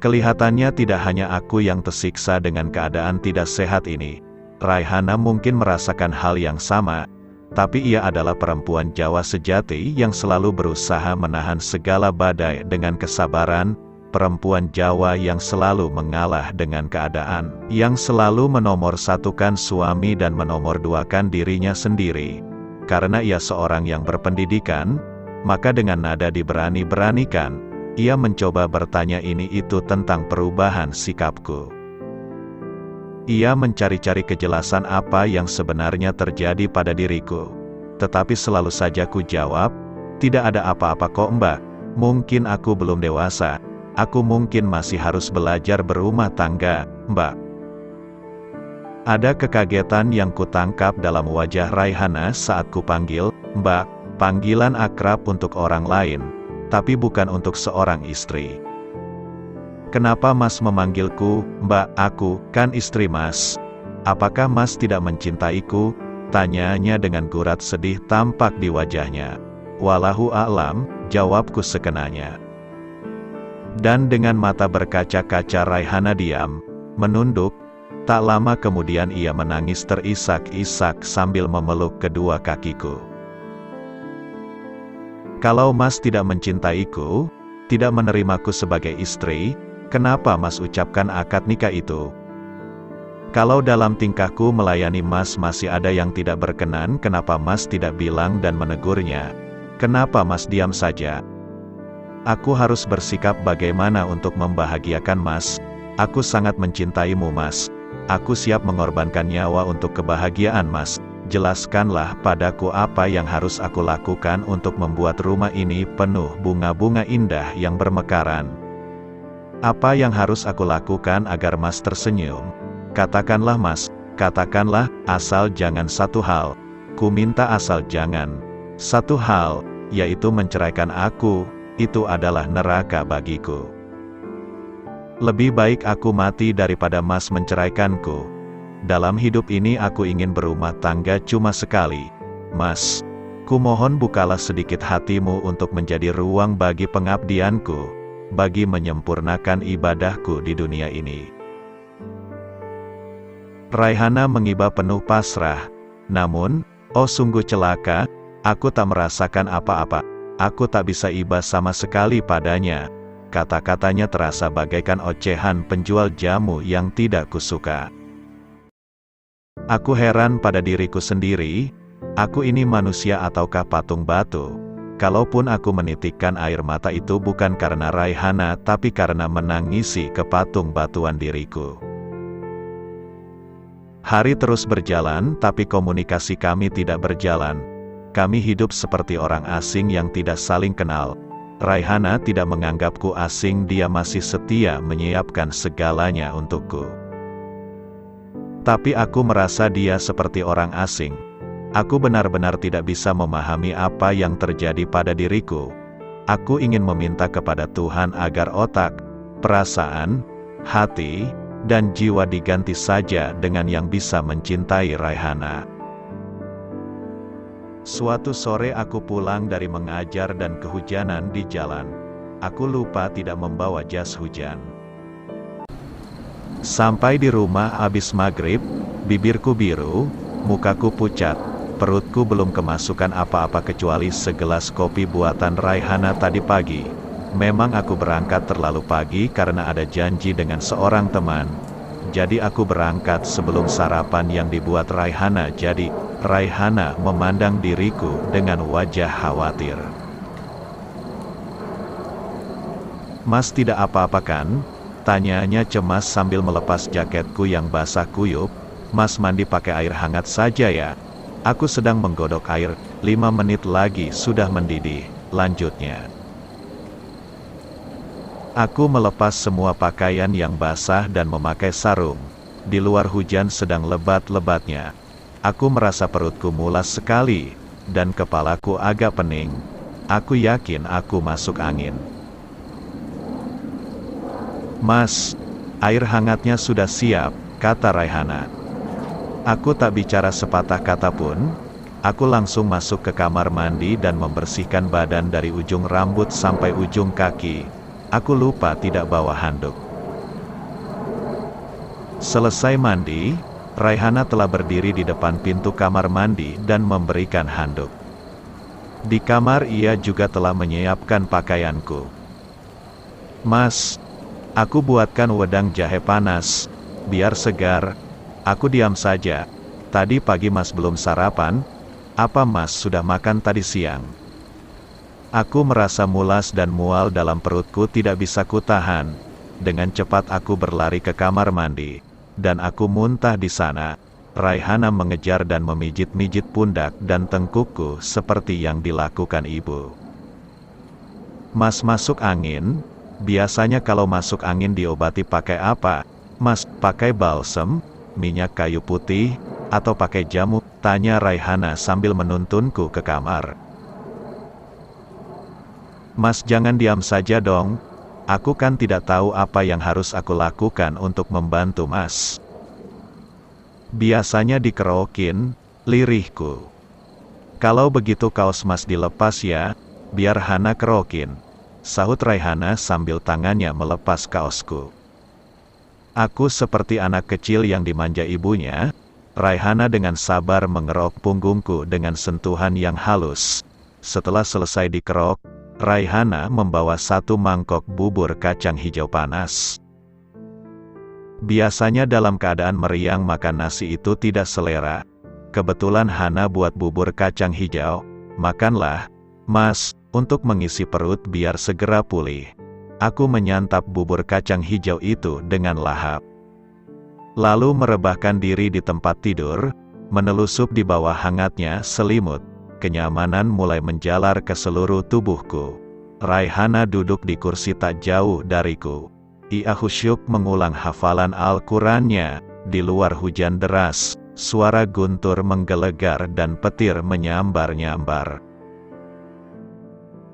Kelihatannya tidak hanya aku yang tersiksa dengan keadaan tidak sehat ini. Raihana mungkin merasakan hal yang sama, tapi ia adalah perempuan Jawa sejati yang selalu berusaha menahan segala badai dengan kesabaran, perempuan Jawa yang selalu mengalah dengan keadaan, yang selalu menomorsatukan suami dan menomorduakan dirinya sendiri. Karena ia seorang yang berpendidikan, maka dengan nada diberani-beranikan, ia mencoba bertanya ini itu tentang perubahan sikapku. Ia mencari-cari kejelasan apa yang sebenarnya terjadi pada diriku. Tetapi selalu saja ku jawab, tidak ada apa-apa kok Mbak, mungkin aku belum dewasa, aku mungkin masih harus belajar berumah tangga, Mbak. Ada kekagetan yang kutangkap dalam wajah Raihana saat kupanggil, Mbak, panggilan akrab untuk orang lain, tapi bukan untuk seorang istri. Kenapa Mas memanggilku, Mbak? Aku kan istri Mas. Apakah Mas tidak mencintaiku? Tanyanya dengan gurat sedih tampak di wajahnya. Wallahu a'lam, jawabku sekenanya. Dan dengan mata berkaca-kaca Raihana diam, menunduk. Tak lama kemudian ia menangis terisak-isak sambil memeluk kedua kakiku. Kalau Mas tidak mencintaiku, tidak menerimaku sebagai istri, kenapa Mas ucapkan akad nikah itu? Kalau dalam tingkahku melayani Mas masih ada yang tidak berkenan, kenapa Mas tidak bilang dan menegurnya? Kenapa Mas diam saja? Aku harus bersikap bagaimana untuk membahagiakan Mas? Aku sangat mencintaimu Mas. Aku siap mengorbankan nyawa untuk kebahagiaan Mas. Jelaskanlah padaku apa yang harus aku lakukan untuk membuat rumah ini penuh bunga-bunga indah yang bermekaran. Apa yang harus aku lakukan agar Mas tersenyum? Katakanlah Mas, katakanlah, asal jangan satu hal. Ku minta asal jangan satu hal, yaitu menceraikan aku, itu adalah neraka bagiku. Lebih baik aku mati daripada Mas menceraikanku. Dalam hidup ini aku ingin berumah tangga cuma sekali. Mas, ku mohon bukalah sedikit hatimu untuk menjadi ruang bagi pengabdianku, bagi menyempurnakan ibadahku di dunia ini. Raihana mengiba penuh pasrah. Namun, oh sungguh celaka, aku tak merasakan apa-apa. Aku tak bisa iba sama sekali padanya. Kata-katanya terasa bagaikan ocehan penjual jamu yang tidak kusuka. Aku heran pada diriku sendiri, aku ini manusia ataukah patung batu? Kalaupun aku menitikkan air mata itu bukan karena Raihana tapi karena menangisi kepatung batuan diriku. Hari terus berjalan tapi komunikasi kami tidak berjalan. Kami hidup seperti orang asing yang tidak saling kenal. Raihana tidak menganggapku asing, dia masih setia menyiapkan segalanya untukku. Tapi aku merasa dia seperti orang asing. Aku benar-benar tidak bisa memahami apa yang terjadi pada diriku. Aku ingin meminta kepada Tuhan agar otak, perasaan, hati, dan jiwa diganti saja dengan yang bisa mencintai Raihana. Suatu sore aku pulang dari mengajar dan kehujanan di jalan. Aku lupa tidak membawa jas hujan. Sampai di rumah habis maghrib, bibirku biru, mukaku pucat, perutku belum kemasukan apa-apa kecuali segelas kopi buatan Raihana tadi pagi. Memang aku berangkat terlalu pagi karena ada janji dengan seorang teman. Jadi aku berangkat sebelum sarapan yang dibuat Raihana jadi. Raihana memandang diriku dengan wajah khawatir. Mas tidak apa-apa kan? Tanyanya cemas sambil melepas jaketku yang basah kuyup. Mas mandi pakai air hangat saja ya? Aku sedang menggodok air, 5 menit lagi sudah mendidih, lanjutnya. Aku melepas semua pakaian yang basah dan memakai sarung. Di luar hujan sedang lebat-lebatnya. Aku merasa perutku mulas sekali, dan kepalaku agak pening. Aku yakin aku masuk angin. Mas, air hangatnya sudah siap, kata Raihana. Aku tak bicara sepatah kata pun. Aku langsung masuk ke kamar mandi dan membersihkan badan dari ujung rambut sampai ujung kaki. Aku lupa tidak bawa handuk. Selesai mandi, Raihana telah berdiri di depan pintu kamar mandi dan memberikan handuk. Di kamar ia juga telah menyiapkan pakaianku. "Mas, aku buatkan wedang jahe panas, biar segar." Aku diam saja. "Tadi pagi Mas belum sarapan? Apa Mas sudah makan tadi siang?" Aku merasa mulas dan mual dalam perutku tidak bisa kutahan. Dengan cepat aku berlari ke kamar mandi. Dan aku muntah di sana. Raihana mengejar dan memijit-mijit pundak dan tengkukku seperti yang dilakukan ibu. "Mas masuk angin? Biasanya kalau masuk angin diobati pakai apa? Mas, pakai balsem, minyak kayu putih, atau pakai jamu?" tanya Raihana sambil menuntunku ke kamar. "Mas jangan diam saja dong. Aku kan tidak tahu apa yang harus aku lakukan untuk membantu Mas." "Biasanya dikerokin," lirihku. "Kalau begitu kaos Mas dilepas ya, biar Hana kerokin," sahut Raihana sambil tangannya melepas kaosku. Aku seperti anak kecil yang dimanja ibunya. Raihana dengan sabar mengerok punggungku dengan sentuhan yang halus. Setelah selesai dikerok, Raihana membawa 1 mangkok bubur kacang hijau panas. Biasanya dalam keadaan meriang makan nasi itu tidak selera. Kebetulan Hana buat bubur kacang hijau. "Makanlah, Mas, untuk mengisi perut biar segera pulih." Aku menyantap bubur kacang hijau itu dengan lahap. Lalu merebahkan diri di tempat tidur, menelusup di bawah hangatnya selimut. Kenyamanan mulai menjalar ke seluruh tubuhku. Raihana duduk di kursi tak jauh dariku. Ia khusyuk mengulang hafalan Al-Qurannya. Di luar hujan deras, suara guntur menggelegar dan petir menyambar-nyambar.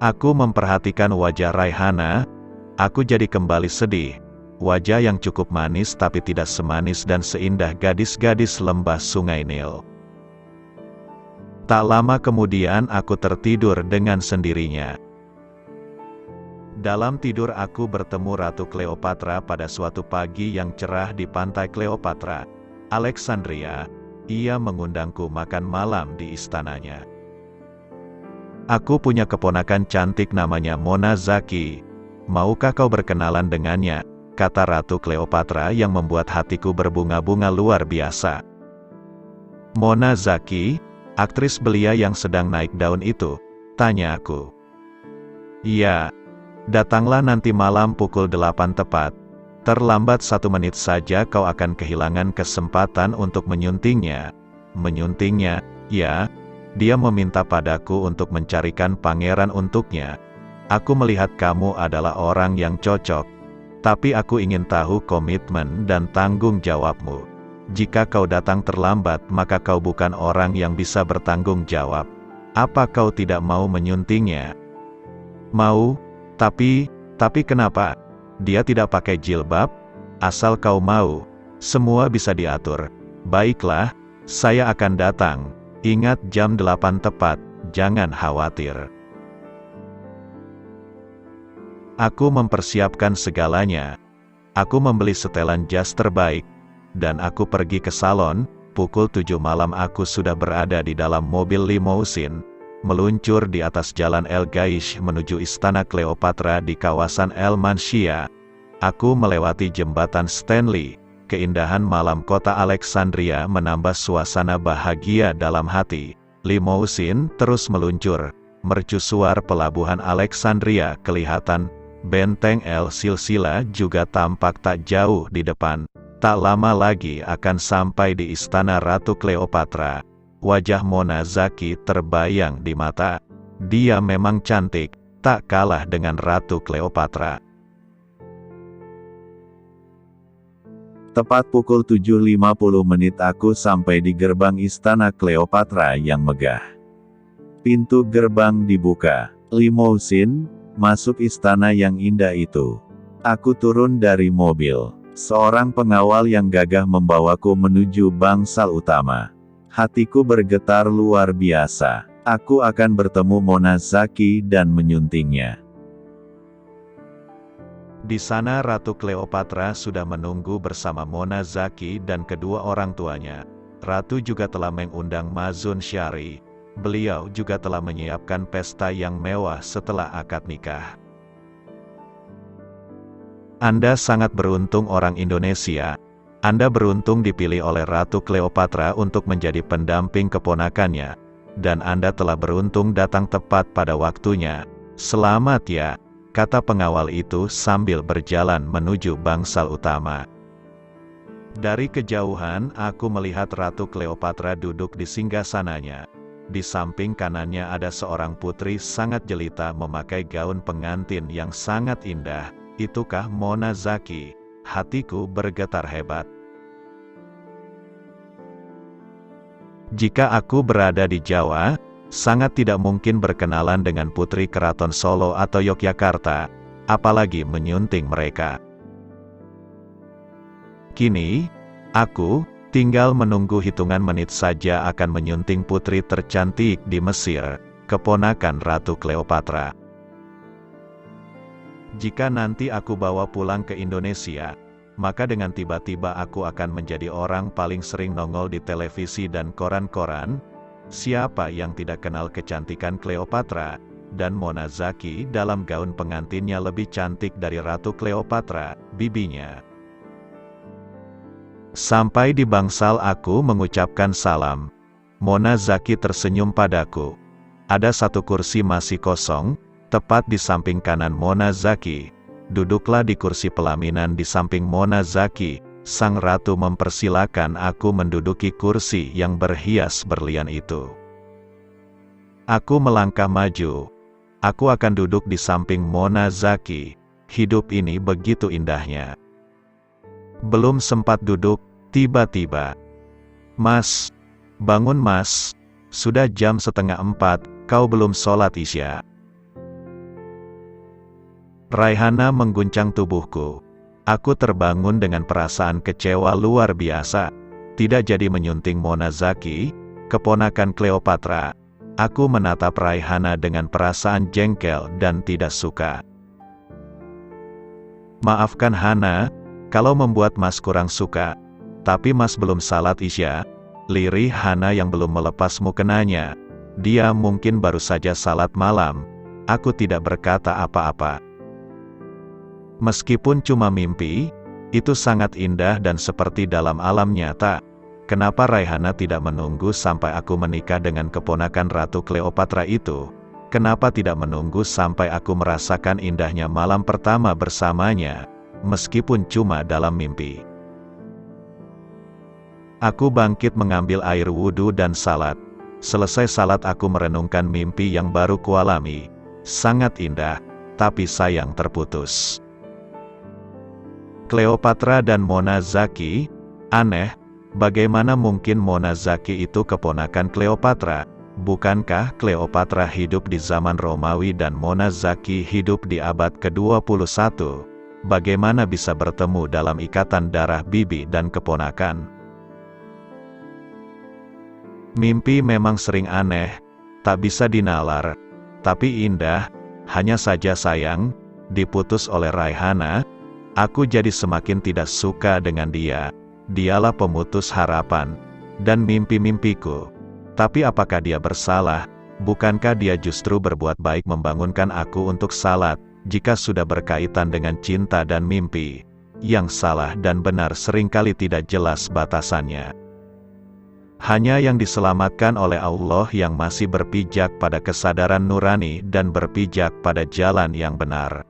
Aku memperhatikan wajah Raihana. Aku jadi kembali sedih. Wajah yang cukup manis tapi tidak semanis dan seindah gadis-gadis lembah Sungai Nil. Tak lama kemudian aku tertidur dengan sendirinya. Dalam tidur aku bertemu Ratu Cleopatra pada suatu pagi yang cerah di pantai Cleopatra, Alexandria. Ia mengundangku makan malam di istananya. "Aku punya keponakan cantik namanya Mona Zaki. Maukah kau berkenalan dengannya?" kata Ratu Cleopatra yang membuat hatiku berbunga-bunga luar biasa. "Mona Zaki, aktris belia yang sedang naik daun itu?" tanya aku. "Iya. Datanglah nanti malam pukul 8 tepat. Terlambat 1 menit saja kau akan kehilangan kesempatan untuk menyuntingnya." "Menyuntingnya?" "Ya. Dia meminta padaku untuk mencarikan pangeran untuknya. Aku melihat kamu adalah orang yang cocok. Tapi aku ingin tahu komitmen dan tanggung jawabmu. Jika kau datang terlambat maka kau bukan orang yang bisa bertanggung jawab. Apa kau tidak mau menyuntingnya?" "Mau. Tapi kenapa? Dia tidak pakai jilbab? Asal kau mau, semua bisa diatur." "Baiklah, saya akan datang. Ingat jam 8 tepat, jangan khawatir." Aku mempersiapkan segalanya. Aku membeli setelan jas terbaik, dan aku pergi ke salon. Pukul 7 malam aku sudah berada di dalam mobil limousin, meluncur di atas jalan El Gaish menuju istana Cleopatra di kawasan El Manshia. Aku melewati jembatan Stanley. Keindahan malam kota Alexandria menambah suasana bahagia dalam hati. Limousin terus meluncur. Mercusuar pelabuhan Alexandria kelihatan. Benteng El Silsila juga tampak tak jauh di depan. Tak lama lagi akan sampai di istana Ratu Cleopatra. Wajah Mona Zaki terbayang di mata. Dia memang cantik, tak kalah dengan Ratu Cleopatra. Tepat pukul 7.50 aku sampai di gerbang istana Cleopatra yang megah. Pintu gerbang dibuka. Limousin masuk istana yang indah itu. Aku turun dari mobil. Seorang pengawal yang gagah membawaku menuju bangsal utama. Hatiku bergetar luar biasa. Aku akan bertemu Mona Zaki dan menyuntingnya. Di sana Ratu Cleopatra sudah menunggu bersama Mona Zaki dan kedua orang tuanya. Ratu juga telah mengundang Mazun Syari. Beliau juga telah menyiapkan pesta yang mewah setelah akad nikah. Anda sangat beruntung orang Indonesia. Anda beruntung dipilih oleh Ratu Cleopatra untuk menjadi pendamping keponakannya. Dan Anda telah beruntung datang tepat pada waktunya. Selamat ya, kata pengawal itu sambil berjalan menuju bangsal utama. Dari kejauhan aku melihat Ratu Cleopatra duduk di singgasananya. Di samping kanannya ada seorang putri sangat jelita memakai gaun pengantin yang sangat indah. Itukah Mona Zaki? Hatiku bergetar hebat. Jika aku berada di Jawa, sangat tidak mungkin berkenalan dengan putri Keraton Solo atau Yogyakarta, apalagi menyunting mereka. Kini, aku tinggal menunggu hitungan menit saja akan menyunting putri tercantik di Mesir, keponakan Ratu Cleopatra. Jika nanti aku bawa pulang ke Indonesia, maka dengan tiba-tiba aku akan menjadi orang paling sering nongol di televisi dan koran-koran. Siapa yang tidak kenal kecantikan Cleopatra, dan Mona Zaki dalam gaun pengantinnya lebih cantik dari Ratu Cleopatra, bibinya. Sampai di bangsal aku mengucapkan salam. Mona Zaki tersenyum padaku. Ada satu kursi masih kosong, tepat di samping kanan Mona Zaki. Duduklah di kursi pelaminan di samping Mona Zaki. Sang ratu mempersilakan aku menduduki kursi yang berhias berlian itu. Aku melangkah maju. Aku akan duduk di samping Mona Zaki. Hidup ini begitu indahnya. Belum sempat duduk, tiba-tiba, "Mas, bangun mas, sudah jam 3:30, kau belum sholat Isya." Raihana mengguncang tubuhku. Aku terbangun dengan perasaan kecewa luar biasa. Tidak jadi menyunting Mona Zaki, keponakan Cleopatra. Aku menatap Raihana dengan perasaan jengkel dan tidak suka. "Maafkan Hana, kalau membuat mas kurang suka. Tapi mas belum salat Isya," lirih Hana yang belum melepas mukenanya. Dia mungkin baru saja salat malam. Aku tidak berkata apa-apa. Meskipun cuma mimpi, itu sangat indah dan seperti dalam alam nyata. Kenapa Raihana tidak menunggu sampai aku menikah dengan keponakan Ratu Cleopatra itu? Kenapa tidak menunggu sampai aku merasakan indahnya malam pertama bersamanya, meskipun cuma dalam mimpi? Aku bangkit mengambil air wudhu dan salat. Selesai salat aku merenungkan mimpi yang baru kualami. Sangat indah, tapi sayang terputus. Cleopatra dan Mona Zaki, aneh, bagaimana mungkin Mona Zaki itu keponakan Cleopatra? Bukankah Cleopatra hidup di zaman Romawi dan Mona Zaki hidup di abad ke-21? Bagaimana bisa bertemu dalam ikatan darah bibi dan keponakan? Mimpi memang sering aneh, tak bisa dinalar, tapi indah. Hanya saja sayang, diputus oleh Raihana. Aku jadi semakin tidak suka dengan dia. Dialah pemutus harapan dan mimpi-mimpiku. Tapi apakah dia bersalah? Bukankah dia justru berbuat baik membangunkan aku untuk salat, jika sudah berkaitan dengan cinta dan mimpi? Yang salah dan benar seringkali tidak jelas batasannya. Hanya yang diselamatkan oleh Allah yang masih berpijak pada kesadaran nurani dan berpijak pada jalan yang benar.